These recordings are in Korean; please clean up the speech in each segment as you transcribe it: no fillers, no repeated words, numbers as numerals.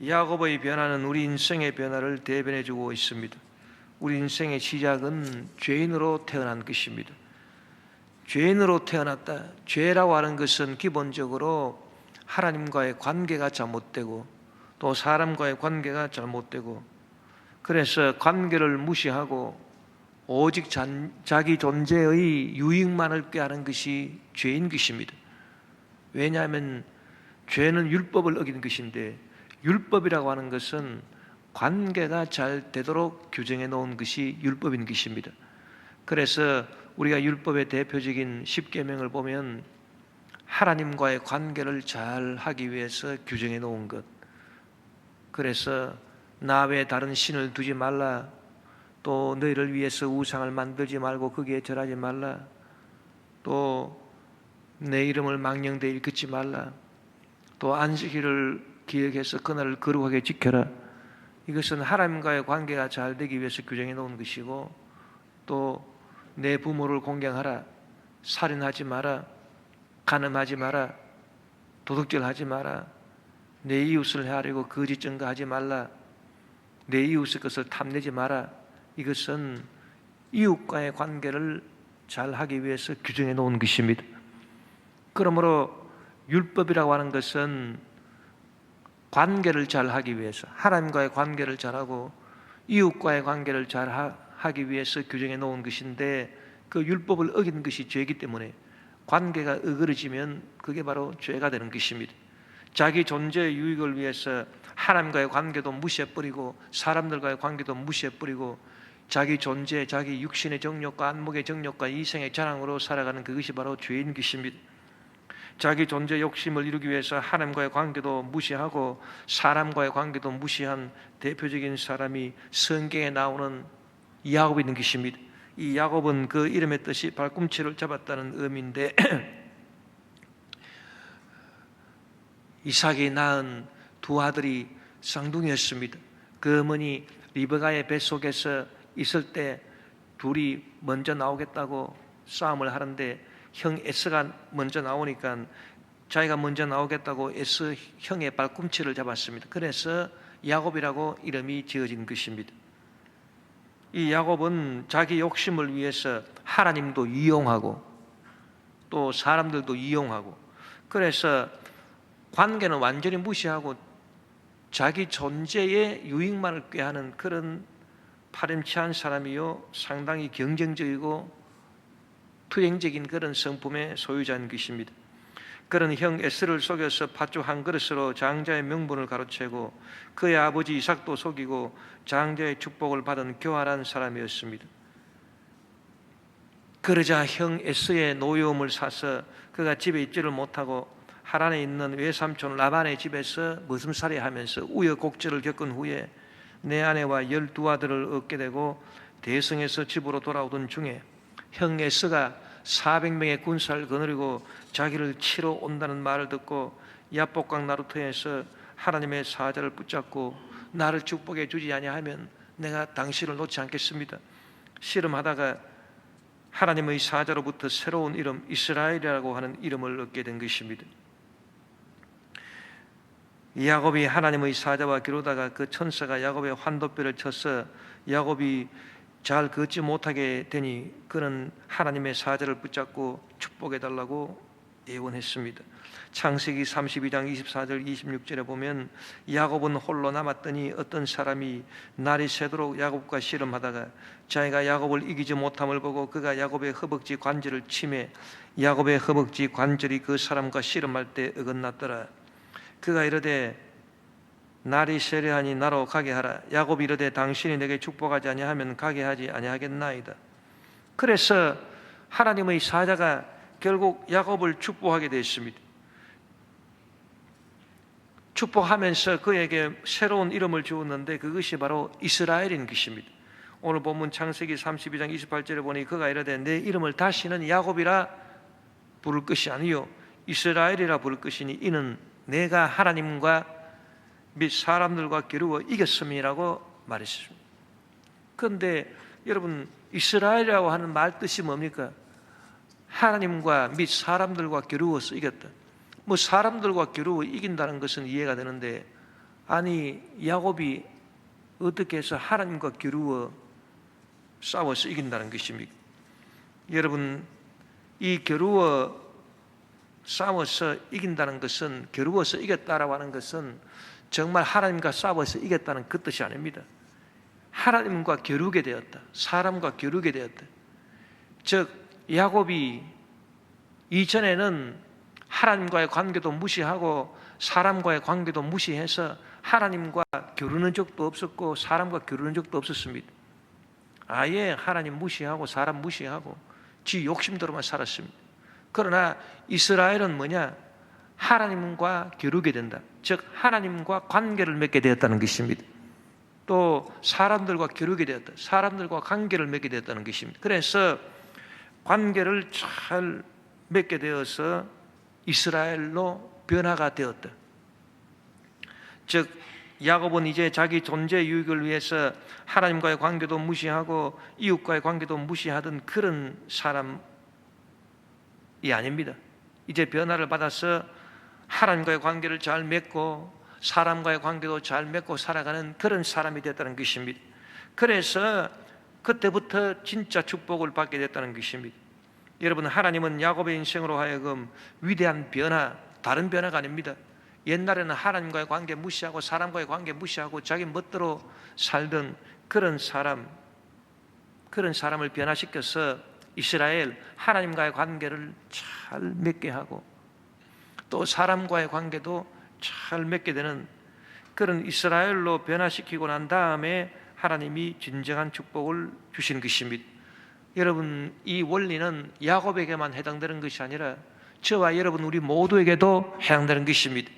야곱의 변화는 우리 인생의 변화를 대변해 주고 있습니다. 우리 인생의 시작은 죄인으로 태어난 것입니다. 죄인으로 태어났다. 죄라고 하는 것은 기본적으로 하나님과의 관계가 잘못되고 또 사람과의 관계가 잘못되고, 그래서 관계를 무시하고 오직 자기 존재의 유익만을 꾀하는 것이 죄인 것입니다. 왜냐하면 죄는 율법을 어긴 것인데, 율법이라고 하는 것은 관계가 잘 되도록 규정해 놓은 것이 율법인 것입니다. 그래서 우리가 율법의 대표적인 십계명을 보면 하나님과의 관계를 잘 하기 위해서 규정해 놓은 것, 그래서 나 외에 다른 신을 두지 말라, 또 너희를 위해서 우상을 만들지 말고 거기에 절하지 말라, 또 내 이름을 망령되이 일컫지 말라, 또 안식일을 기억해서 그날을 거룩하게 지켜라. 이것은 하나님과의 관계가 잘 되기 위해서 규정해 놓은 것이고, 또 내 부모를 공경하라, 살인하지 마라, 간음하지 마라, 도둑질하지 마라, 내 이웃을 해하려고 거짓 증거하지 말라, 내 이웃의 것을 탐내지 마라. 이것은 이웃과의 관계를 잘 하기 위해서 규정해 놓은 것입니다. 그러므로 율법이라고 하는 것은 관계를 잘 하기 위해서, 하나님과의 관계를 잘하고 이웃과의 관계를 잘 하기 위해서 규정해 놓은 것인데, 그 율법을 어긴 것이 죄이기 때문에 관계가 어그러지면 그게 바로 죄가 되는 것입니다. 자기 존재의 유익을 위해서 하나님과의 관계도 무시해버리고 사람들과의 관계도 무시해버리고 자기 존재, 자기 육신의 정욕과 안목의 정욕과 이생의 자랑으로 살아가는 그것이 바로 죄인 것입니다. 자기 존재 욕심을 이루기 위해서 하나님과의 관계도 무시하고 사람과의 관계도 무시한 대표적인 사람이 성경에 나오는 야곱이 있는 것입니다. 이 야곱은 그 이름의 뜻이 발꿈치를 잡았다는 의미인데, 이삭이 낳은 두 아들이 쌍둥이였습니다. 그 어머니 리브가의 뱃속에서 있을 때 둘이 먼저 나오겠다고 싸움을 하는데, 형 에스가 먼저 나오니까 자기가 먼저 나오겠다고 에스 형의 발꿈치를 잡았습니다. 그래서 야곱이라고 이름이 지어진 것입니다. 이 야곱은 자기 욕심을 위해서 하나님도 이용하고 또 사람들도 이용하고, 그래서 관계는 완전히 무시하고 자기 존재의 유익만을 꾀하는 그런 파렴치한 사람이요, 상당히 경쟁적이고 투쟁적인 그런 성품의 소유자인 것입니다. 그런 형 에스를 속여서 팥죽 한 그릇으로 장자의 명분을 가로채고 그의 아버지 이삭도 속이고 장자의 축복을 받은 교활한 사람이었습니다. 그러자 형 에스의 노여움을 사서 그가 집에 있지를 못하고 하란에 있는 외삼촌 라반의 집에서 머슴살이 하면서 우여곡절을 겪은 후에 내 아내와 12아들을 얻게 되고 대성에서 집으로 돌아오던 중에 형 에스가 400명의 군사를 거느리고 자기를 치러 온다는 말을 듣고 야복강 나루터에서 하나님의 사자를 붙잡고 나를 축복해 주지 아니하면 내가 당신을 놓지 않겠습니다. 씨름하다가 하나님의 사자로부터 새로운 이름 이스라엘이라고 하는 이름을 얻게 된 것입니다. 야곱이 하나님의 사자와 기르다가 그 천사가 야곱의 환도뼈를 쳐서 야곱이 잘 걷지 못하게 되니 그는 하나님의 사자를 붙잡고 축복해 달라고 예언했습니다. 창세기 32장 24절 26절에 보면 야곱은 홀로 남았더니 어떤 사람이 날이 새도록 야곱과 씨름하다가 자기가 야곱을 이기지 못함을 보고 그가 야곱의 허벅지 관절을 치매 야곱의 허벅지 관절이 그 사람과 씨름할 때 어긋났더라. 그가 이르되 날이 세려하니 나로 가게 하라. 야곱이 이르되 당신이 내게 축복하지 아니하면 가게 하지 아니하겠나이다. 그래서 하나님의 사자가 결국 야곱을 축복하게 되었습니다. 축복하면서 그에게 새로운 이름을 주었는데 그것이 바로 이스라엘인 것입니다. 오늘 본문 창세기 32장 28절에 보니 그가 이르되 내 이름을 다시는 야곱이라 부를 것이 아니요 이스라엘이라 부를 것이니 이는 내가 하나님과 및 사람들과 겨루어 이겼음이라고 말했습니다. 그런데 여러분 이스라엘이라고 하는 말 뜻이 뭡니까? 하나님과 및 사람들과 겨루어서 이겼다. 뭐 사람들과 겨루어 이긴다는 것은 이해가 되는데 아니 야곱이 어떻게 해서 하나님과 겨루어 싸워서 이긴다는 것입니까? 여러분, 이 겨루어 싸워서 이긴다는 것은, 겨루어서 이겼다라고 하는 것은 정말 하나님과 싸워서 이겼다는 그 뜻이 아닙니다. 하나님과 겨루게 되었다, 사람과 겨루게 되었다. 즉 야곱이 이전에는 하나님과의 관계도 무시하고 사람과의 관계도 무시해서 하나님과 겨루는 적도 없었고 사람과 겨루는 적도 없었습니다. 아예 하나님 무시하고 사람 무시하고 지 욕심대로만 살았습니다. 그러나 이스라엘은 뭐냐? 하나님과 겨루게 된다. 즉 하나님과 관계를 맺게 되었다는 것입니다. 또 사람들과 겨루게 되었다. 사람들과 관계를 맺게 되었다는 것입니다. 그래서 관계를 잘 맺게 되어서 이스라엘로 변화가 되었다. 즉 야곱은 이제 자기 존재 유익을 위해서 하나님과의 관계도 무시하고 이웃과의 관계도 무시하던 그런 사람이 아닙니다. 이제 변화를 받아서 하나님과의 관계를 잘 맺고 사람과의 관계도 잘 맺고 살아가는 그런 사람이 됐다는 것입니다. 그래서 그때부터 진짜 축복을 받게 됐다는 것입니다. 여러분, 하나님은 야곱의 인생으로 하여금 위대한 변화, 다른 변화가 아닙니다. 옛날에는 하나님과의 관계 무시하고 사람과의 관계 무시하고 자기 멋대로 살던 그런 사람을 변화시켜서 이스라엘 하나님과의 관계를 잘 맺게 하고 또 사람과의 관계도 잘 맺게 되는 그런 이스라엘로 변화시키고 난 다음에 하나님이 진정한 축복을 주시는 것입니다. 여러분, 이 원리는 야곱에게만 해당되는 것이 아니라 저와 여러분 우리 모두에게도 해당되는 것입니다.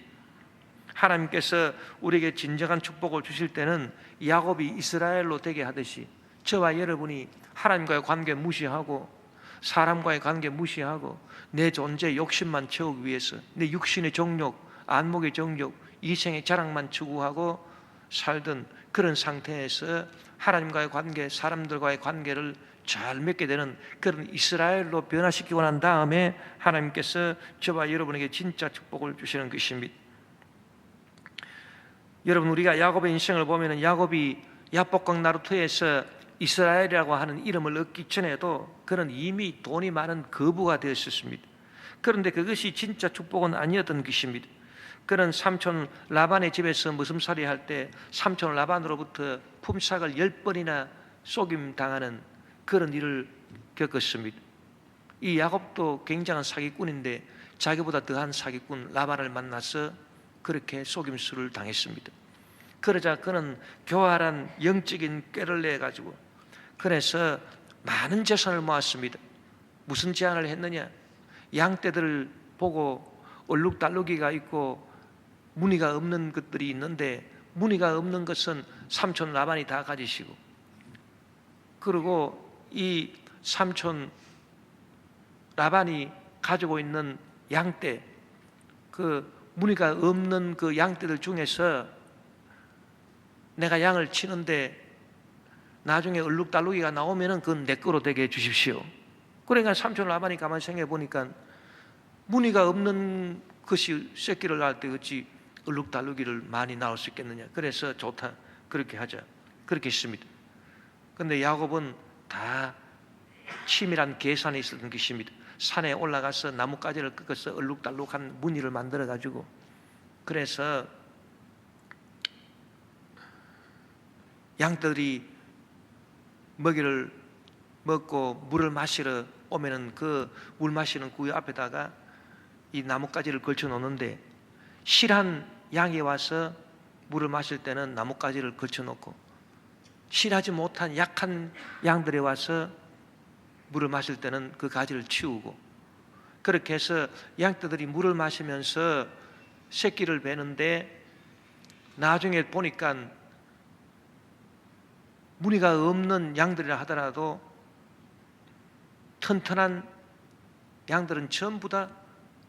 하나님께서 우리에게 진정한 축복을 주실 때는 야곱이 이스라엘로 되게 하듯이 저와 여러분이 하나님과의 관계 무시하고 사람과의 관계 무시하고 내 존재 욕심만 채우기 위해서 내 육신의 정욕, 안목의 정욕, 이생의 자랑만 추구하고 살던 그런 상태에서 하나님과의 관계, 사람들과의 관계를 잘 맺게 되는 그런 이스라엘로 변화시키고 난 다음에 하나님께서 저와 여러분에게 진짜 축복을 주시는 것입니다. 여러분, 우리가 야곱의 인생을 보면 야곱이 야복강 나루터에서 이스라엘이라고 하는 이름을 얻기 전에도 그는 이미 돈이 많은 거부가 되었습니다. 그런데 그것이 진짜 축복은 아니었던 것입니다. 그는 삼촌 라반의 집에서 머슴살이 할 때 삼촌 라반으로부터 품삯을 10번이나 속임당하는 그런 일을 겪었습니다. 이 야곱도 굉장한 사기꾼인데 자기보다 더한 사기꾼 라반을 만나서 그렇게 속임수를 당했습니다. 그러자 그는 교활한 영적인 꾀를 내가지고 그래서 많은 재산을 모았습니다. 무슨 제안을 했느냐? 양떼들을 보고 얼룩달룩이가 있고 무늬가 없는 것들이 있는데 무늬가 없는 것은 삼촌 라반이 다 가지시고, 그리고 이 삼촌 라반이 가지고 있는 양떼, 그 무늬가 없는 그 양떼들 중에서 내가 양을 치는데 나중에 얼룩달룩이가 나오면은 그건 내 거로 되게 해주십시오. 그러니까 삼촌 라반이 가만히 생각해 보니까 무늬가 없는 것이 새끼를 낳을 때 어찌 얼룩달룩이를 많이 낳을 수 있겠느냐. 그래서 좋다, 그렇게 하자, 그렇게 했습니다. 그런데 야곱은 다 치밀한 계산이 있었던 것입니다. 산에 올라가서 나뭇가지를 꺾어서 얼룩달룩한 무늬를 만들어 가지고 그래서 양들이 먹이를 먹고 물을 마시러 오면은 그 물 마시는 구유 앞에다가 이 나뭇가지를 걸쳐 놓는데 실한 양이 와서 물을 마실 때는 나뭇가지를 걸쳐 놓고 실하지 못한 약한 양들이 와서 물을 마실 때는 그 가지를 치우고, 그렇게 해서 양떼들이 물을 마시면서 새끼를 베는데 나중에 보니까 무늬가 없는 양들이라 하더라도 튼튼한 양들은 전부 다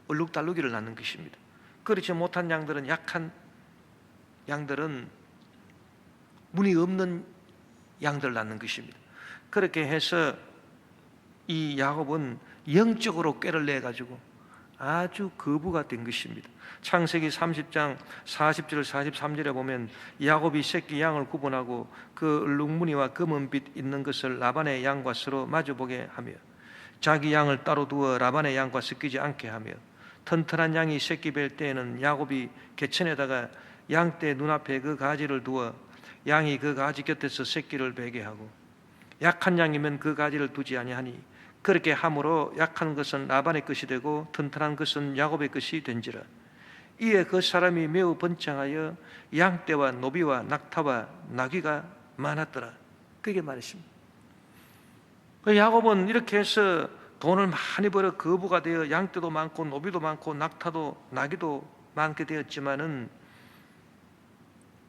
얼룩달룩이를 낳는 것입니다. 그렇지 못한 양들은, 약한 양들은 무늬 없는 양들을 낳는 것입니다. 그렇게 해서 이 야곱은 영적으로 꾀를 내 가지고 아주 거부가 된 것입니다. 창세기 30장 40절 43절에 보면 야곱이 새끼 양을 구분하고 그 얼룩무늬와 검은빛 있는 것을 라반의 양과 서로 마주보게 하며 자기 양을 따로 두어 라반의 양과 섞이지 않게 하며 튼튼한 양이 새끼 뵐 때에는 야곱이 개천에다가 양떼 눈앞에 그 가지를 두어 양이 그 가지 곁에서 새끼를 베게 하고 약한 양이면 그 가지를 두지 아니하니 그렇게 함으로 약한 것은 라반의 것이 되고 튼튼한 것은 야곱의 것이 된지라. 이에 그 사람이 매우 번창하여 양떼와 노비와 낙타와 나귀가 많았더라. 그게 말이십니다. 야곱은 이렇게 해서 돈을 많이 벌어 거부가 되어 양떼도 많고 노비도 많고 낙타도 나귀도 많게 되었지만은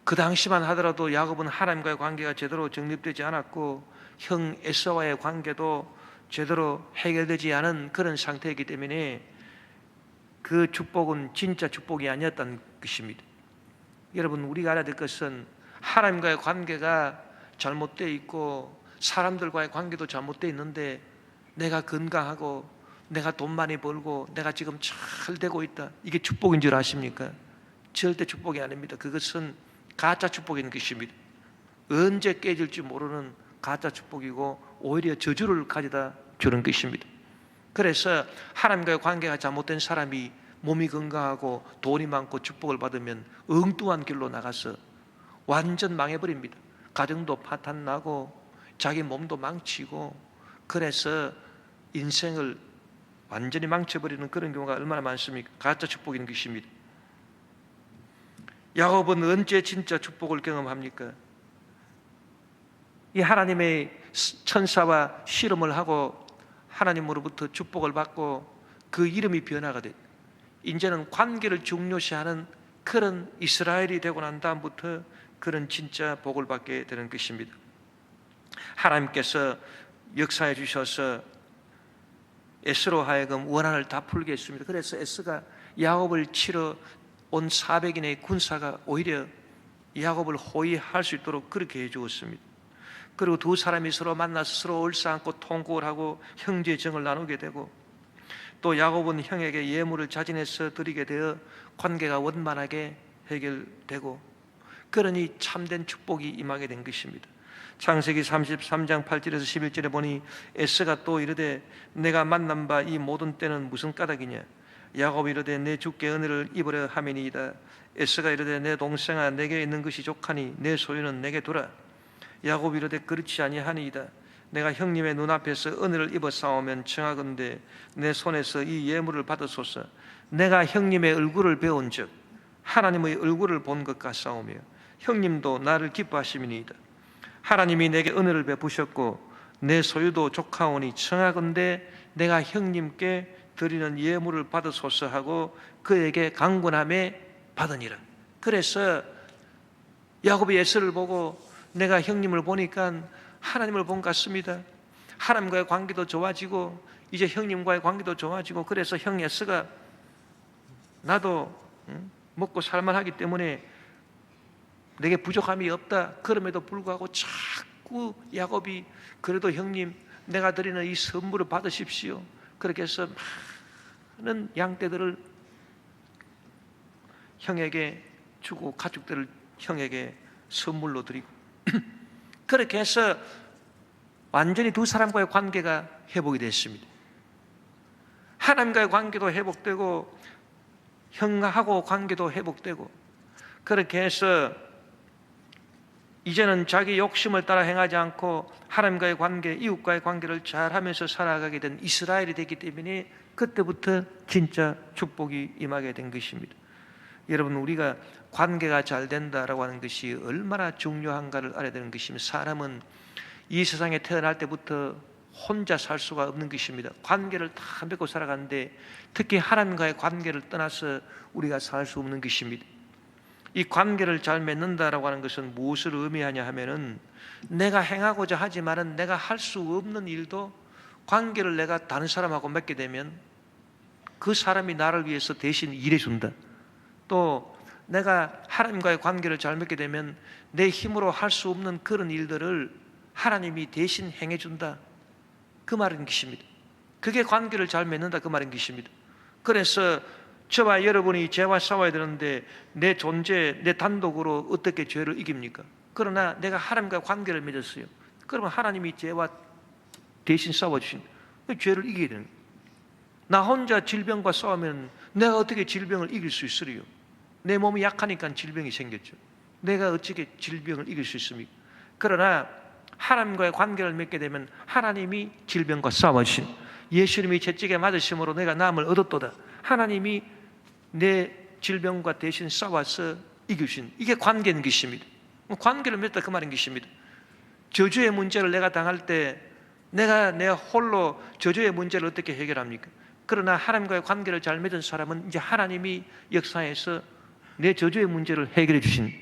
그 당시만 하더라도 야곱은 하나님과의 관계가 제대로 정립되지 않았고 형 에사와의 관계도 제대로 해결되지 않은 그런 상태이기 때문에 그 축복은 진짜 축복이 아니었다는 것입니다. 여러분, 우리가 알아야 될 것은 하나님과의 관계가 잘못되어 있고 사람들과의 관계도 잘못되어 있는데 내가 건강하고 내가 돈 많이 벌고 내가 지금 잘 되고 있다, 이게 축복인 줄 아십니까? 절대 축복이 아닙니다. 그것은 가짜 축복인 것입니다. 언제 깨질지 모르는 가짜 축복이고 오히려 저주를 가져다 주는 것입니다. 그래서 하나님과의 관계가 잘못된 사람이 몸이 건강하고 돈이 많고 축복을 받으면 엉뚱한 길로 나가서 완전 망해버립니다. 가정도 파탄나고 자기 몸도 망치고 그래서 인생을 완전히 망쳐버리는 그런 경우가 얼마나 많습니까? 가짜 축복인 것입니다. 야곱은 언제 진짜 축복을 경험합니까? 이 하나님의 천사와 씨름을 하고 하나님으로부터 축복을 받고 그 이름이 변화가 돼. 이제는 관계를 중요시하는 그런 이스라엘이 되고 난 다음부터 그런 진짜 복을 받게 되는 것입니다. 하나님께서 역사해 주셔서 에스로 하여금 원한을 다 풀게 했습니다. 그래서 에스가 야곱을 치러 온 400인의 군사가 오히려 야곱을 호위할 수 있도록 그렇게 해주었습니다. 그리고 두 사람이 서로 만나서 서로 얼싸안고 통곡을 하고 형제정을 나누게 되고 또 야곱은 형에게 예물을 자진해서 드리게 되어 관계가 원만하게 해결되고 그러니 참된 축복이 임하게 된 것입니다. 창세기 33장 8절에서 11절에 보니 에스가 또 이르되 내가 만난 바 이 모든 때는 무슨 까닭이냐. 야곱이 이르되 내 주께 은혜를 입으려 함이니이다. 에스가 이르되 내 동생아 내게 있는 것이 족하니 내 소유는 내게 두라. 야곱이 이르되 그렇지 아니하니이다. 내가 형님의 눈앞에서 은혜를 입어 싸우면 청하건대 내 손에서 이 예물을 받으소서. 내가 형님의 얼굴을 배운즉 하나님의 얼굴을 본 것 같사오며 형님도 나를 기뻐하심이니이다. 하나님이 내게 은혜를 베푸셨고 내 소유도 족하오니 청하건대 내가 형님께 드리는 예물을 받으소서 하고 그에게 강권함에 받으니라. 그래서 야곱이 에서를 보고 내가 형님을 보니까 하나님을 본 것 같습니다. 하나님과의 관계도 좋아지고 이제 형님과의 관계도 좋아지고 그래서 형 에서가 나도 먹고 살만하기 때문에 내게 부족함이 없다. 그럼에도 불구하고 자꾸 야곱이 그래도 형님 내가 드리는 이 선물을 받으십시오. 그렇게 해서 많은 양떼들을 형에게 주고 가축들을 형에게 선물로 드리고 그렇게 해서 완전히 두 사람과의 관계가 회복이 됐습니다. 하나님과의 관계도 회복되고 형하고 관계도 회복되고 그렇게 해서 이제는 자기 욕심을 따라 행하지 않고 하나님과의 관계, 이웃과의 관계를 잘하면서 살아가게 된 이스라엘이 됐기 때문에 그때부터 진짜 축복이 임하게 된 것입니다. 여러분, 우리가 관계가 잘 된다라고 하는 것이 얼마나 중요한가를 알아야 되는 것입니다. 사람은 이 세상에 태어날 때부터 혼자 살 수가 없는 것입니다. 관계를 다 맺고 살아가는데 특히 하나님과의 관계를 떠나서 우리가 살 수 없는 것입니다. 이 관계를 잘 맺는다라고 하는 것은 무엇을 의미하냐 하면은 내가 행하고자 하지만은 내가 할 수 없는 일도 관계를 내가 다른 사람하고 맺게 되면 그 사람이 나를 위해서 대신 일해준다. 또 내가 하나님과의 관계를 잘 맺게 되면 내 힘으로 할 수 없는 그런 일들을 하나님이 대신 행해준다. 그 말인 것입니다. 그게 관계를 잘 맺는다 그 말인 것입니다. 그래서 저와 여러분이 죄와 싸워야 되는데 내 존재, 내 단독으로 어떻게 죄를 이깁니까? 그러나 내가 하나님과 관계를 맺었어요. 그러면 하나님이 죄와 대신 싸워주신 죄를 이기게 되는 거예요. 나 혼자 질병과 싸우면 내가 어떻게 질병을 이길 수 있으리요? 내 몸이 약하니까 질병이 생겼죠. 내가 어떻게 질병을 이길 수 있습니까? 그러나 하나님과의 관계를 맺게 되면 하나님이 질병과 싸워주신, 예수님이 채찍에 맞으심으로 내가 나음을 얻었도다, 하나님이 내 질병과 대신 싸워서 이기신, 이게 관계인 것입니다. 관계를 맺다 그 말인 것입니다. 저주의 문제를 내가 당할 때 내가 내 홀로 저주의 문제를 어떻게 해결합니까? 그러나 하나님과의 관계를 잘 맺은 사람은 이제 하나님이 역사에서 내 저주의 문제를 해결해 주신,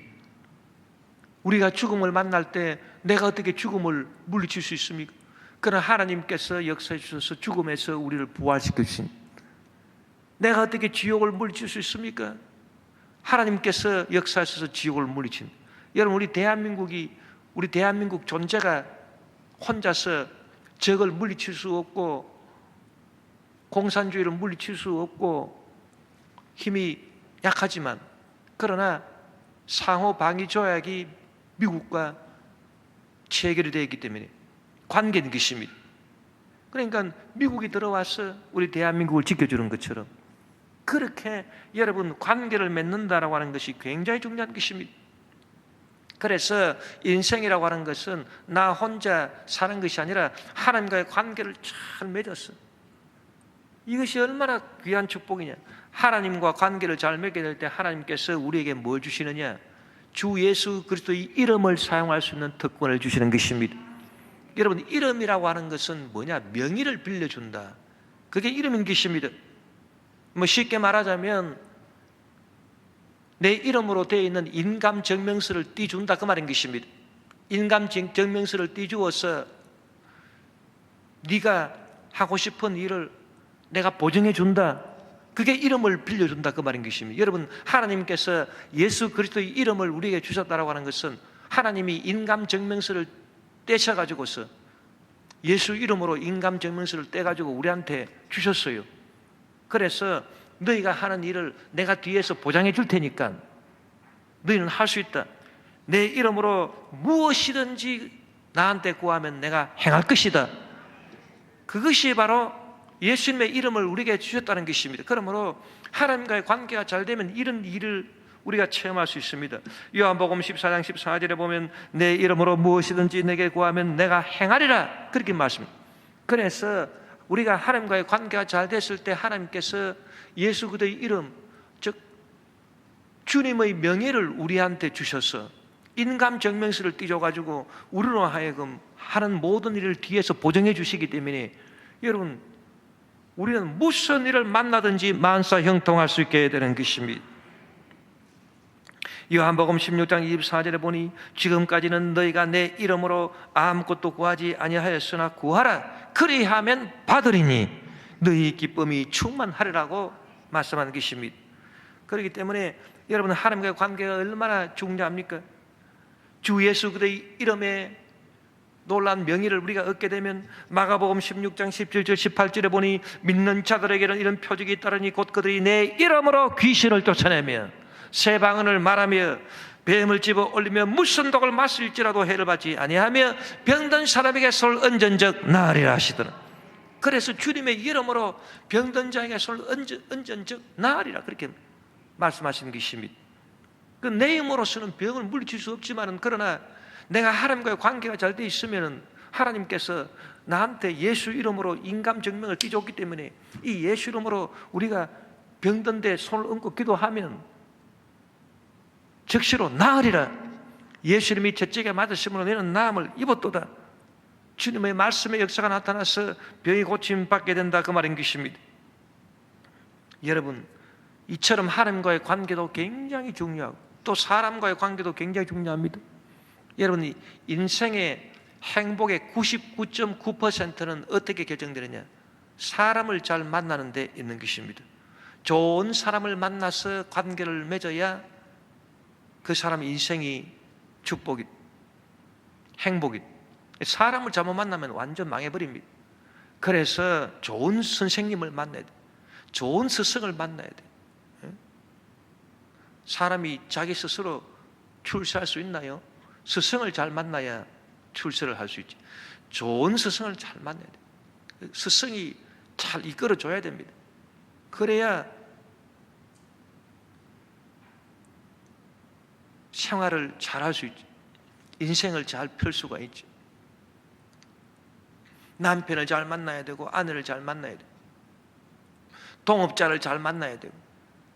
우리가 죽음을 만날 때 내가 어떻게 죽음을 물리칠 수 있습니까? 그러나 하나님께서 역사해 주셔서 죽음에서 우리를 부활시켜 주신, 내가 어떻게 지옥을 물리칠 수 있습니까? 하나님께서 역사하셔서 지옥을 물리친. 여러분, 우리 대한민국 존재가 혼자서 적을 물리칠 수 없고 공산주의를 물리칠 수 없고 힘이 약하지만, 그러나 상호 방위 조약이 미국과 체결이 되어 있기 때문에 관계는 것입니다. 그러니까 미국이 들어와서 우리 대한민국을 지켜주는 것처럼 그렇게 여러분 관계를 맺는다라고 하는 것이 굉장히 중요한 것입니다. 그래서 인생이라고 하는 것은 나 혼자 사는 것이 아니라 하나님과의 관계를 잘 맺었어. 이것이 얼마나 귀한 축복이냐. 하나님과 관계를 잘 맺게 될 때 하나님께서 우리에게 뭘 주시느냐? 주 예수 그리스도의 이름을 사용할 수 있는 특권을 주시는 것입니다. 여러분, 이름이라고 하는 것은 뭐냐? 명의를 빌려준다. 그게 이름인 것입니다. 뭐 쉽게 말하자면 내 이름으로 되어 있는 인감증명서를 띄준다 그 말인 것입니다. 인감증명서를 띄주어서 네가 하고 싶은 일을 내가 보증해 준다. 그게 이름을 빌려준다 그 말인 것입니다. 여러분, 하나님께서 예수 그리스도의 이름을 우리에게 주셨다라고 하는 것은 하나님이 인감증명서를 떼셔가지고서 예수 이름으로 인감증명서를 떼가지고 우리한테 주셨어요. 그래서 너희가 하는 일을 내가 뒤에서 보장해 줄 테니까 너희는 할 수 있다. 내 이름으로 무엇이든지 나한테 구하면 내가 행할 것이다. 그것이 바로 예수님의 이름을 우리에게 주셨다는 것입니다. 그러므로 하나님과의 관계가 잘 되면 이런 일을 우리가 체험할 수 있습니다. 요한복음 14장 14절에 보면 내 이름으로 무엇이든지 내게 구하면 내가 행하리라 그렇게 말씀합니다. 그래서 우리가 하나님과의 관계가 잘 됐을 때 하나님께서 예수 그리스도의 이름, 즉 주님의 명예를 우리한테 주셔서 인감증명서를 띄워가지고 우리로 하여금 하는 모든 일을 뒤에서 보증해 주시기 때문에 여러분, 우리는 무슨 일을 만나든지 만사 형통할 수 있게 되는 것입니다. 요한복음 16장 24절에 보니 지금까지는 너희가 내 이름으로 아무것도 구하지 아니하였으나 구하라 그리하면 받으리니 너희 기쁨이 충만하리라고 말씀하는 것입니다. 그렇기 때문에 여러분, 하나님과의 관계가 얼마나 중요합니까? 주 예수 그리스도의 이름에 놀라운 명의를 우리가 얻게 되면 마가복음 16장 17절 18절에 보니 믿는 자들에게는 이런 표적이 따르니 곧 그들이 내 이름으로 귀신을 쫓아내며 새 방언을 말하며 뱀을 집어 올리며 무슨 독을 마실지라도 해를 받지 아니하며 병든 사람에게 손을 얹은즉 나으리라 하시더라. 그래서 주님의 이름으로 병든 자에게 손을 얹은즉 나으리라 그렇게 말씀하시는 것입니다. 그 내 힘으로서는 병을 물리칠 수 없지만은 그러나 내가 하나님과의 관계가 잘 돼 있으면 하나님께서 나한테 예수 이름으로 인감증명을 띄줬기 때문에 이 예수 이름으로 우리가 병든 데 손을 얹고 기도하면 즉시로 나으리라. 예수님이 채찍에 맞으심으로 너는 나음을 입었도다. 주님의 말씀의 역사가 나타나서 병이 고침받게 된다 그 말인 것입니다. 여러분, 이처럼 하나님과의 관계도 굉장히 중요하고 또 사람과의 관계도 굉장히 중요합니다. 여러분, 인생의 행복의 99.9%는 어떻게 결정되느냐? 사람을 잘 만나는 데 있는 것입니다. 좋은 사람을 만나서 관계를 맺어야 그 사람 인생이 축복이, 행복이. 사람을 잘못 만나면 완전 망해버립니다. 그래서 좋은 선생님을 만나야 돼. 좋은 스승을 만나야 돼. 사람이 자기 스스로 출세할 수 있나요? 스승을 잘 만나야 출세를 할 수 있지. 좋은 스승을 잘 만나야 돼. 스승이 잘 이끌어 줘야 됩니다. 그래야 생활을 잘 할 수 있지. 인생을 잘 펼 수가 있지. 남편을 잘 만나야 되고, 아내를 잘 만나야 되고, 동업자를 잘 만나야 되고,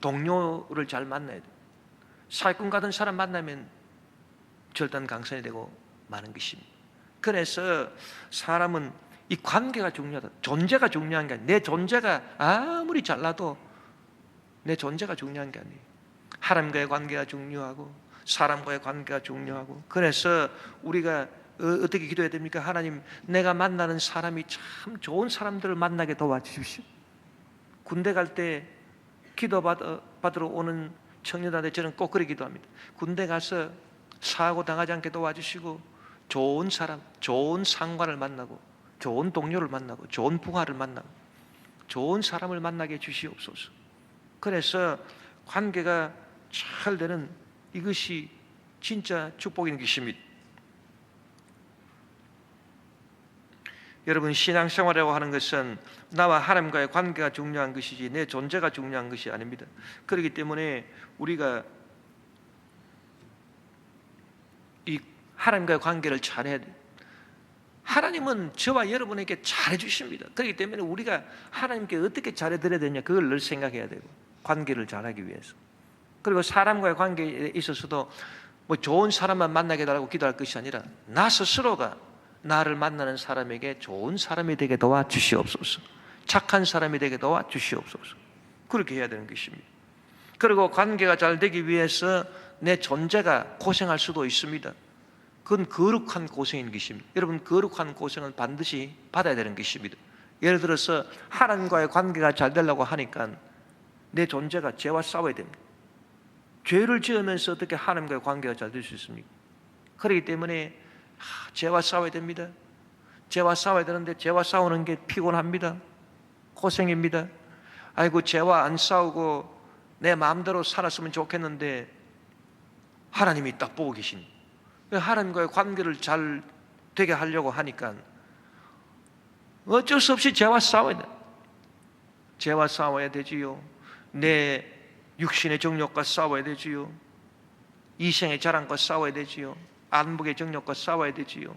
동료를 잘 만나야 되고, 사기꾼 같은 사람 만나면 절단 강선이 되고 많은 것입니다. 그래서 사람은 이 관계가 중요하다. 존재가 중요한 게 아니에요. 내 존재가 아무리 잘나도 내 존재가 중요한 게 아니에요. 하나님과의 관계가 중요하고 사람과의 관계가 중요하고, 그래서 우리가 어떻게 기도해야 됩니까? 하나님, 내가 만나는 사람이 참 좋은 사람들을 만나게 도와주십시오. 군대 갈 때 기도 받으러 오는 청년들한테 저는 꼭 그렇게 기도합니다. 군대 가서 사고 당하지 않게 도와주시고, 좋은 사람, 좋은 상관을 만나고, 좋은 동료를 만나고, 좋은 부하를 만나고, 좋은 사람을 만나게 해주시옵소서. 그래서 관계가 잘 되는 이것이 진짜 축복인 것입니다. 여러분, 신앙생활이라고 하는 것은 나와 하나님과의 관계가 중요한 것이지 내 존재가 중요한 것이 아닙니다. 그렇기 때문에 우리가 이 하나님과의 관계를 잘해야 돼요. 하나님은 저와 여러분에게 잘해 주십니다. 그렇기 때문에 우리가 하나님께 어떻게 잘해드려야 되냐, 그걸 늘 생각해야 되고, 관계를 잘하기 위해서. 그리고 사람과의 관계에 있어서도 뭐 좋은 사람만 만나게 해달라고 기도할 것이 아니라 나 스스로가 나를 만나는 사람에게 좋은 사람이 되게 도와주시옵소서. 착한 사람이 되게 도와주시옵소서. 그렇게 해야 되는 것입니다. 그리고 관계가 잘 되기 위해서 내 존재가 고생할 수도 있습니다. 그건 거룩한 고생인 것입니다. 여러분, 거룩한 고생은 반드시 받아야 되는 것입니다. 예를 들어서 하나님과의 관계가 잘 되려고 하니까 내 존재가 죄와 싸워야 됩니다. 죄를 지으면서 어떻게 하나님과의 관계가 잘 될 수 있습니까? 그렇기 때문에 죄와 싸워야 됩니다. 죄와 싸워야 되는데 죄와 싸우는 게 피곤합니다. 고생입니다. 아이고, 죄와 안 싸우고 내 마음대로 살았으면 좋겠는데 하나님이 딱 보고 계신, 하나님과의 관계를 잘 되게 하려고 하니까 어쩔 수 없이 죄와 싸워야 돼. 죄와 싸워야 되지요. 내 육신의 정욕과 싸워야 되지요. 이생의 자랑과 싸워야 되지요. 안목의 정욕과 싸워야 되지요.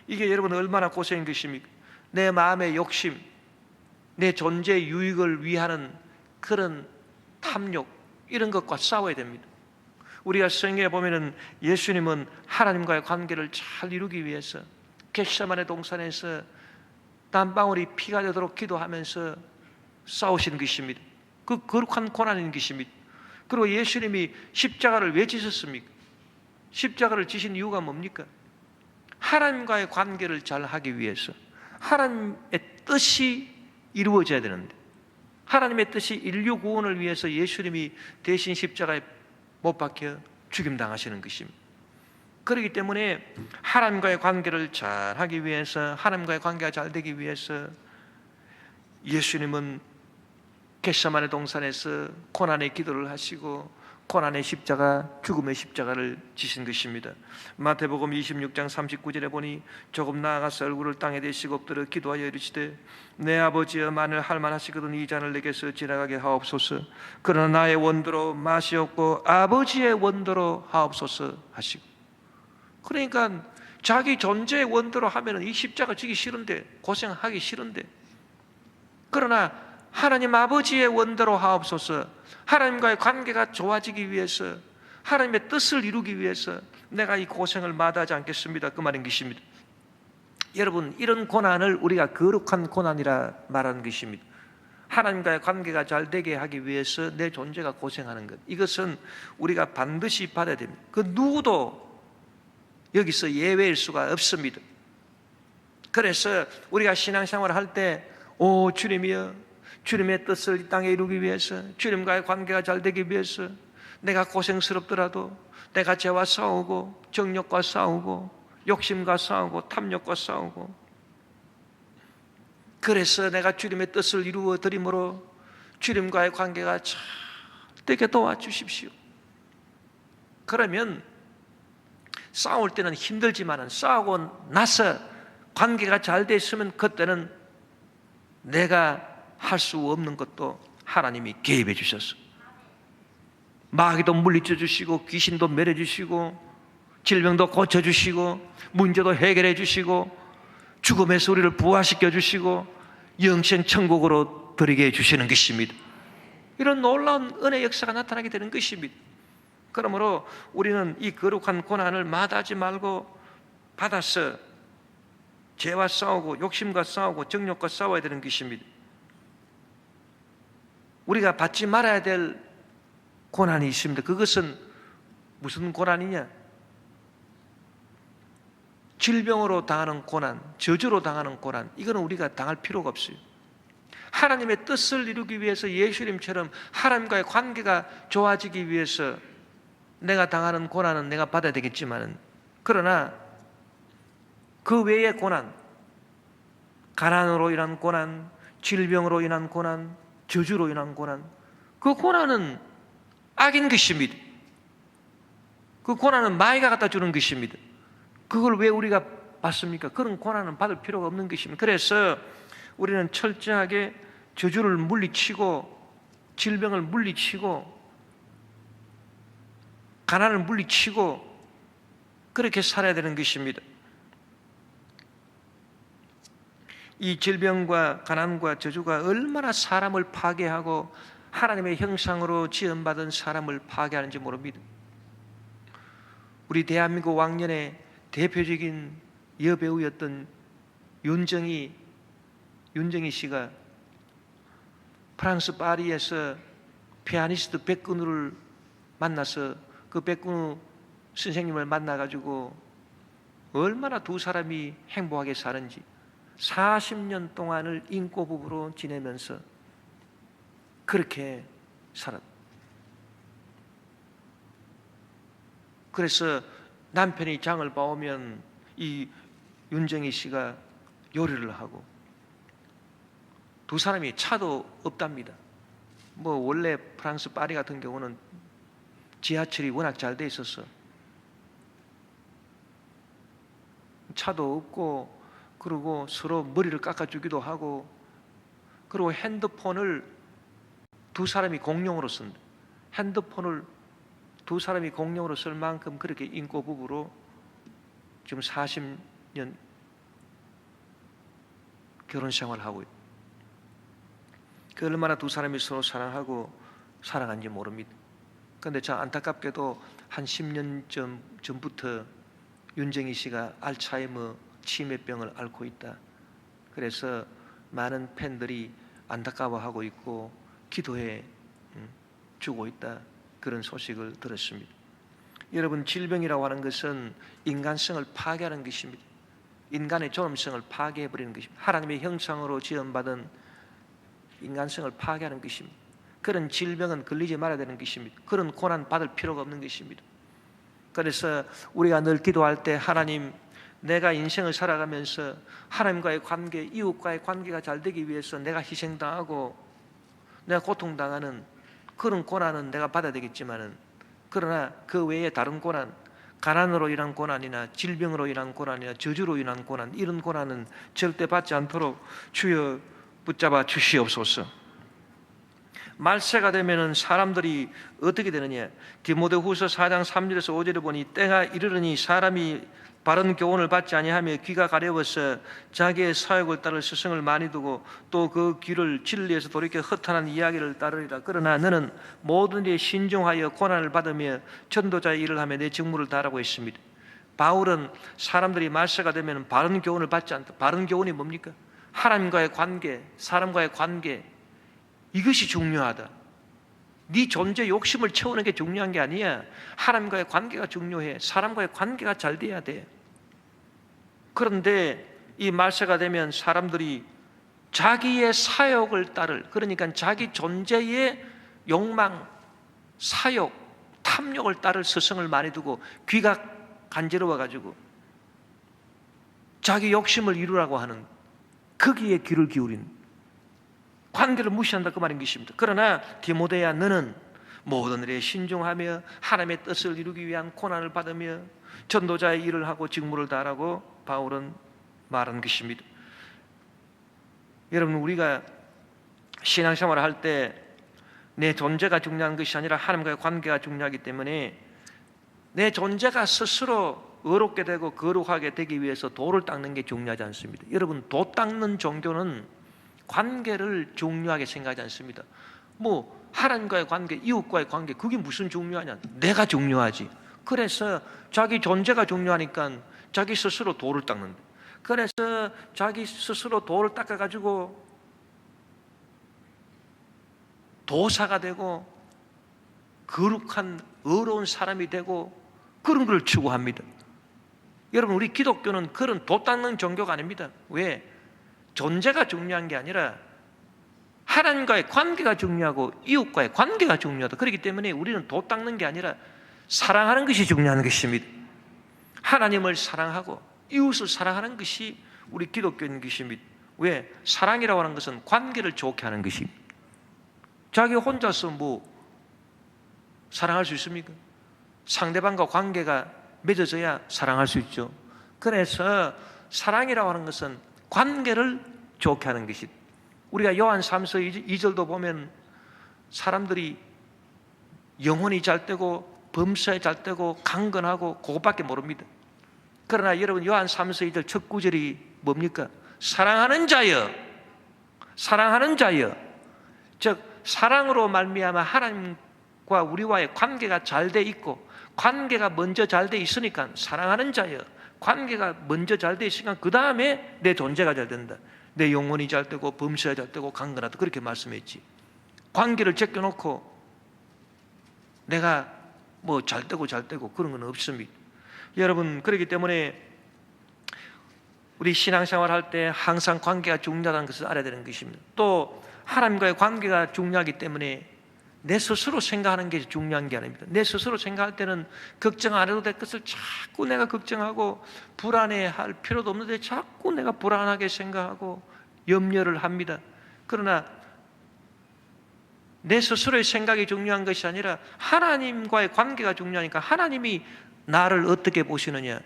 이게 여러분 얼마나 고생인 것입니까? 내 마음의 욕심, 내 존재의 유익을 위하는 그런 탐욕, 이런 것과 싸워야 됩니다. 우리가 성경에 보면은 예수님은 하나님과의 관계를 잘 이루기 위해서 겟세마네 동산에서 땀방울이 피가 되도록 기도하면서 싸우시는 것입니다. 그 거룩한 고난인 것입니다. 그리고 예수님이 십자가를 왜 지셨습니까? 십자가를 지신 이유가 뭡니까? 하나님과의 관계를 잘 하기 위해서, 하나님의 뜻이 이루어져야 되는데, 하나님의 뜻이 인류 구원을 위해서 예수님이 대신 십자가에 못 박혀 죽임당하시는 것입니다. 그렇기 때문에 하나님과의 관계를 잘 하기 위해서, 하나님과의 관계가 잘 되기 위해서 예수님은 겟세마네 동산에서 고난의 기도를 하시고 고난의 십자가, 죽음의 십자가를 지신 것입니다. 마태복음 26장 39절에 보니 조금 나아가서 얼굴을 땅에 대시고 엎드려 기도하여 이르시되 내 아버지여, 만일 할만하시거든 이 잔을 내게서 지나가게 하옵소서. 그러나 나의 원대로 맛이 없고 아버지의 원대로 하옵소서 하시고, 그러니까 자기 존재의 원대로 하면 이 십자가 지기 싫은데, 고생하기 싫은데, 그러나 하나님 아버지의 원대로 하옵소서, 하나님과의 관계가 좋아지기 위해서, 하나님의 뜻을 이루기 위해서 내가 이 고생을 마다하지 않겠습니다, 그 말인 것입니다. 여러분, 이런 고난을 우리가 거룩한 고난이라 말하는 것입니다. 하나님과의 관계가 잘 되게 하기 위해서 내 존재가 고생하는 것, 이것은 우리가 반드시 받아야 됩니다. 그 누구도 여기서 예외일 수가 없습니다. 그래서 우리가 신앙생활을 할 때, 오 주님이여, 주님의 뜻을 이 땅에 이루기 위해서, 주님과의 관계가 잘 되기 위해서 내가 고생스럽더라도 내가 죄와 싸우고 정욕과 싸우고 욕심과 싸우고 탐욕과 싸우고, 그래서 내가 주님의 뜻을 이루어 드림으로 주님과의 관계가 되게 도와주십시오. 그러면 싸울 때는 힘들지만 싸우고 나서 관계가 잘 됐으면 그때는 내가 할 수 없는 것도 하나님이 개입해 주셨어. 마귀도 물리쳐 주시고 귀신도 멸해 주시고 질병도 고쳐 주시고 문제도 해결해 주시고 죽음에서 우리를 부활시켜 주시고 영생 천국으로 들이게 해 주시는 것입니다. 이런 놀라운 은혜 역사가 나타나게 되는 것입니다. 그러므로 우리는 이 거룩한 고난을 마다하지 말고 받아서 죄와 싸우고 욕심과 싸우고 정욕과 싸워야 되는 것입니다. 우리가 받지 말아야 될 고난이 있습니다. 그것은 무슨 고난이냐? 질병으로 당하는 고난, 저주로 당하는 고난, 이거는 우리가 당할 필요가 없어요. 하나님의 뜻을 이루기 위해서 예수님처럼 하나님과의 관계가 좋아지기 위해서 내가 당하는 고난은 내가 받아야 되겠지만, 그러나 그 외의 고난, 가난으로 인한 고난, 질병으로 인한 고난, 저주로 인한 고난, 그 고난은 악인 것입니다. 그 고난은 마귀가 갖다 주는 것입니다. 그걸 왜 우리가 받습니까? 그런 고난은 받을 필요가 없는 것입니다. 그래서 우리는 철저하게 저주를 물리치고 질병을 물리치고 가난을 물리치고 그렇게 살아야 되는 것입니다. 이 질병과 가난과 저주가 얼마나 사람을 파괴하고 하나님의 형상으로 지음받은 사람을 파괴하는지 모릅니다. 우리 대한민국 왕년의 대표적인 여배우였던 윤정희 씨가 프랑스 파리에서 피아니스트 백근우를 만나서 그 백근우 선생님을 만나가지고 얼마나 두 사람이 행복하게 사는지 40년 동안을 인고 부부로 지내면서 그렇게 살았다. 그래서 남편이 장을 봐오면 이 윤정희 씨가 요리를 하고, 두 사람이 차도 없답니다. 뭐 원래 프랑스 파리 같은 경우는 지하철이 워낙 잘 돼 있어서 차도 없고, 그리고 서로 머리를 깎아주기도 하고, 그리고 핸드폰을 두 사람이 공용으로 쓴다. 핸드폰을 두 사람이 공용으로 쓸 만큼 그렇게 인고 부부로 지금 40년 결혼 생활을 하고 있다. 그 얼마나 두 사람이 서로 사랑하고 사랑한지 모릅니다. 그런데 참 안타깝게도 한 10년 전부터 윤정희 씨가 알츠하이머 치매병을 앓고 있다. 그래서 많은 팬들이 안타까워하고 있고 기도해 주고 있다. 그런 소식을 들었습니다. 여러분, 질병이라고 하는 것은 인간성을 파괴하는 것입니다. 인간의 존엄성을 파괴해버리는 것입니다. 하나님의 형상으로 지음받은 인간성을 파괴하는 것입니다. 그런 질병은 걸리지 말아야 되는 것입니다. 그런 고난 받을 필요가 없는 것입니다. 그래서 우리가 늘 기도할 때, 하나님, 내가 인생을 살아가면서 하나님과의 관계, 이웃과의 관계가 잘 되기 위해서 내가 희생당하고 내가 고통당하는 그런 고난은 내가 받아야 되겠지만은, 그러나 그 외에 다른 고난, 가난으로 인한 고난이나 질병으로 인한 고난이나 저주로 인한 고난, 이런 고난은 절대 받지 않도록 주여 붙잡아 주시옵소서. 말세가 되면은 사람들이 어떻게 되느냐? 디모데후서 4장 3절에서 5절에 보니, 때가 이르르니 사람이 바른 교훈을 받지 아니하며 귀가 가려워서 자기의 사욕을 따를 스승을 많이 두고 또 그 귀를 진리에서 돌이켜 허탄한 이야기를 따르리라. 그러나 너는 모든 일에 신중하여 고난을 받으며 전도자의 일을 하며 내 직무를 다하라고 했습니다. 바울은 사람들이 말세가 되면 바른 교훈을 받지 않다. 바른 교훈이 뭡니까? 하나님과의 관계, 사람과의 관계, 이것이 중요하다. 네 존재 욕심을 채우는 게 중요한 게 아니야. 하나님과의 관계가 중요해. 사람과의 관계가 잘 돼야 돼. 그런데 이 말세가 되면 사람들이 자기의 사욕을 따를, 그러니까 자기 존재의 욕망, 사욕, 탐욕을 따를 스승을 많이 두고 귀가 간지러워가지고 자기 욕심을 이루라고 하는, 거기에 귀를 기울인 관계를 무시한다 그 말인 것입니다. 그러나 디모데야, 너는 모든 일에 신중하며 하나님의 뜻을 이루기 위한 고난을 받으며 전도자의 일을 하고 직무를 다하라고 바울은 말한 것입니다. 여러분, 우리가 신앙생활을 할 때 내 존재가 중요한 것이 아니라 하나님과의 관계가 중요하기 때문에 내 존재가 스스로 의롭게 되고 거룩하게 되기 위해서 도를 닦는 게 중요하지 않습니다. 여러분, 도 닦는 종교는 관계를 중요하게 생각하지 않습니다. 뭐 하나님과의 관계, 이웃과의 관계, 그게 무슨 중요하냐? 내가 중요하지. 그래서 자기 존재가 중요하니까 자기 스스로 도를 닦는다. 그래서 자기 스스로 도를 닦아가지고 도사가 되고 거룩한 의로운 사람이 되고 그런 걸 추구합니다. 여러분, 우리 기독교는 그런 도 닦는 종교가 아닙니다. 왜? 존재가 중요한 게 아니라 하나님과의 관계가 중요하고 이웃과의 관계가 중요하다. 그렇기 때문에 우리는 도 닦는 게 아니라 사랑하는 것이 중요한 것입니다. 하나님을 사랑하고 이웃을 사랑하는 것이 우리 기독교인 것입니다. 왜? 사랑이라고 하는 것은 관계를 좋게 하는 것입니다. 자기 혼자서 뭐 사랑할 수 있습니까? 상대방과 관계가 맺어져야 사랑할 수 있죠. 그래서 사랑이라고 하는 것은 관계를 좋게 하는 것이. 우리가 요한 3서 2절도 보면 사람들이 영혼이 잘 되고 범사에 잘 되고 강건하고 그것밖에 모릅니다. 그러나 여러분, 요한 3서 2절 첫 구절이 뭡니까? 사랑하는 자여, 사랑하는 자여. 즉 사랑으로 말미암아 하나님과 우리와의 관계가 잘 돼 있고 관계가 먼저 잘 돼 있으니까 사랑하는 자여, 관계가 먼저 잘 돼 있으니까 그 다음에 내 존재가 잘 된다. 내 영혼이 잘 되고 범사에 잘 되고 강건하다, 그렇게 말씀했지. 관계를 제껴놓고 내가 뭐 잘 되고 그런 건 없습니다. 여러분, 그렇기 때문에 우리 신앙생활 할 때 항상 관계가 중요하다는 것을 알아야 되는 것입니다. 또 하나님과의 관계가 중요하기 때문에 내 스스로 생각하는 게 중요한 게 아닙니다. 내 스스로 생각할 때는 걱정 안 해도 될 것을 자꾸 내가 걱정하고 불안해할 필요도 없는데 자꾸 내가 불안하게 생각하고 염려를 합니다. 그러나 내 스스로의 생각이 중요한 것이 아니라 하나님과의 관계가 중요하니까 하나님이 나를 어떻게 보시느냐,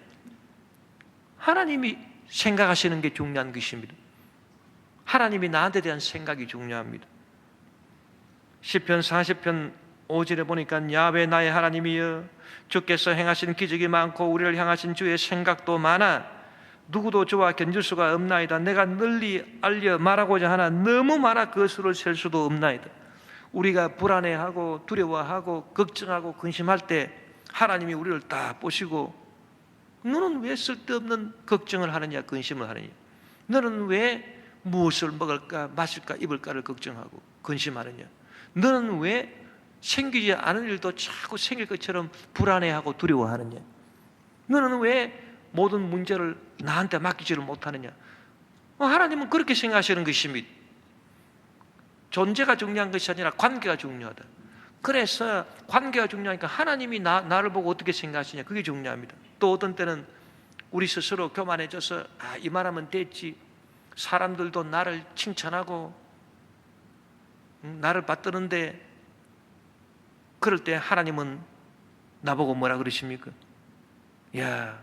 하나님이 생각하시는 게 중요한 것입니다. 하나님이 나한테 대한 생각이 중요합니다. 시편 40편 5절에 보니까 야훼 나의 하나님이여, 주께서 행하신 기적이 많고 우리를 향하신 주의 생각도 많아 누구도 저와 견줄 수가 없나이다. 내가 널리 알려 말하고자 하나 너무 많아 그 수를 셀 수도 없나이다. 우리가 불안해하고 두려워하고 걱정하고 근심할 때 하나님이 우리를 다 보시고, 너는 왜 쓸데없는 걱정을 하느냐, 근심을 하느냐, 너는 왜 무엇을 먹을까 마실까 입을까를 걱정하고 근심하느냐, 너는 왜 생기지 않은 일도 자꾸 생길 것처럼 불안해하고 두려워하느냐, 너는 왜 모든 문제를 나한테 맡기지를 못하느냐. 하나님은 그렇게 생각하시는 것입니다. 존재가 중요한 것이 아니라 관계가 중요하다. 그래서 관계가 중요하니까 하나님이 나를 보고 어떻게 생각하시냐, 그게 중요합니다. 또 어떤 때는 우리 스스로 교만해져서 이만하면 됐지, 사람들도 나를 칭찬하고 나를 받드는데, 그럴 때 하나님은 나보고 뭐라 그러십니까? 야,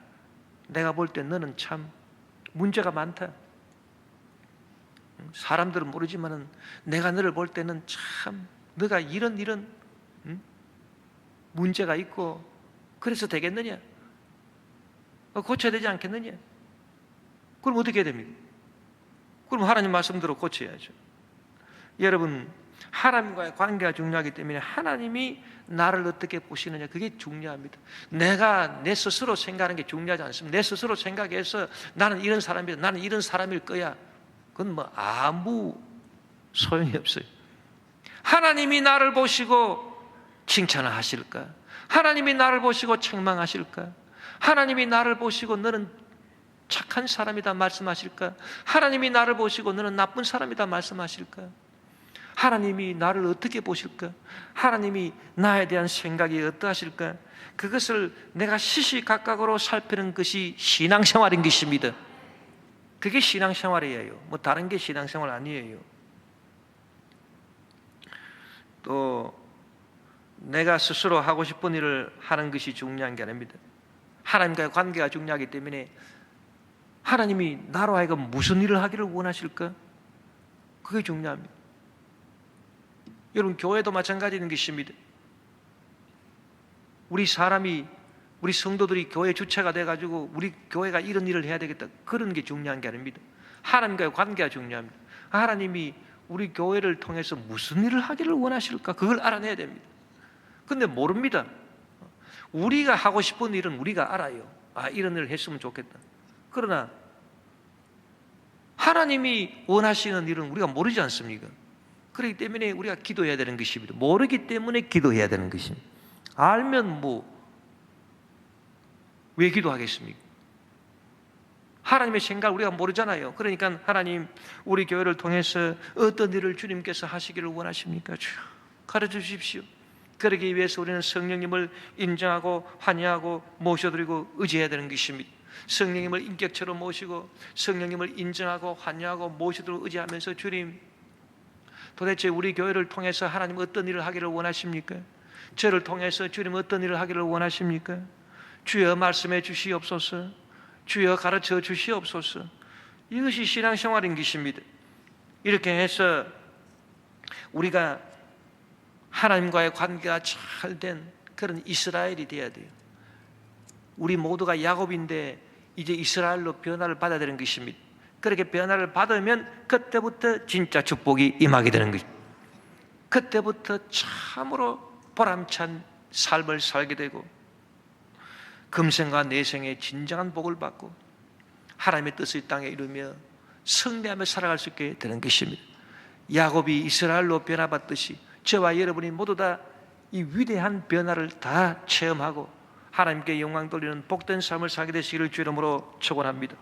내가 볼 때 너는 참 문제가 많다. 사람들은 모르지만은 내가 너를 볼 때는 참 너가 이런 문제가 있고, 그래서 되겠느냐? 고쳐야 되지 않겠느냐? 그럼 어떻게 해야 됩니까? 그럼 하나님 말씀대로 고쳐야죠. 여러분, 하나님과의 관계가 중요하기 때문에 하나님이 나를 어떻게 보시느냐, 그게 중요합니다. 내가 내 스스로 생각하는 게 중요하지 않습니다. 내 스스로 생각해서 나는 이런 사람이다, 나는 이런 사람일 거야, 그건 뭐 아무 소용이 없어요. 하나님이 나를 보시고 칭찬을 하실까? 하나님이 나를 보시고 책망하실까? 하나님이 나를 보시고 너는 착한 사람이다 말씀하실까? 하나님이 나를 보시고 너는 나쁜 사람이다 말씀하실까? 하나님이 나를 어떻게 보실까? 하나님이 나에 대한 생각이 어떠하실까? 그것을 내가 시시각각으로 살피는 것이 신앙생활인 것입니다. 그게 신앙생활이에요. 뭐 다른 게 신앙생활 아니에요. 또 내가 스스로 하고 싶은 일을 하는 것이 중요한 게 아닙니다. 하나님과의 관계가 중요하기 때문에 하나님이 나로 하여금 무슨 일을 하기를 원하실까? 그게 중요합니다. 여러분, 교회도 마찬가지인 것입니다. 우리 성도들이 교회 주체가 돼가지고 우리 교회가 이런 일을 해야 되겠다, 그런 게 중요한 게 아닙니다. 하나님과의 관계가 중요합니다. 하나님이 우리 교회를 통해서 무슨 일을 하기를 원하실까? 그걸 알아내야 됩니다. 근데 모릅니다. 우리가 하고 싶은 일은 우리가 알아요. 이런 일을 했으면 좋겠다. 그러나 하나님이 원하시는 일은 우리가 모르지 않습니까? 그렇기 때문에 우리가 기도해야 되는 것입니다. 모르기 때문에 기도해야 되는 것입니다. 알면 왜 기도하겠습니까? 하나님의 생각을 우리가 모르잖아요. 그러니까 하나님, 우리 교회를 통해서 어떤 일을 주님께서 하시기를 원하십니까? 주여, 가르쳐 주십시오. 그러기 위해서 우리는 성령님을 인정하고 환영하고 모셔드리고 의지해야 되는 것입니다. 성령님을 인격체로 모시고 성령님을 인정하고 환영하고 모셔드리고 의지하면서, 주님, 도대체 우리 교회를 통해서 하나님 어떤 일을 하기를 원하십니까? 저를 통해서 주님 어떤 일을 하기를 원하십니까? 주여, 말씀해 주시옵소서. 주여, 가르쳐 주시옵소서. 이것이 신앙생활인 것입니다. 이렇게 해서 우리가 하나님과의 관계가 잘 된 그런 이스라엘이 되어야 돼요. 우리 모두가 야곱인데 이제 이스라엘로 변화를 받아야 되는 것입니다. 그렇게 변화를 받으면 그때부터 진짜 축복이 임하게 되는 것입니다. 그때부터 참으로 보람찬 삶을 살게 되고 금생과 내생의 진정한 복을 받고 하나님의 뜻을 이 땅에 이루며 승리하며 살아갈 수 있게 되는 것입니다. 야곱이 이스라엘로 변화받듯이 저와 여러분이 모두 다 이 위대한 변화를 다 체험하고 하나님께 영광 돌리는 복된 삶을 살게 되시기를 주 이름으로 축원합니다.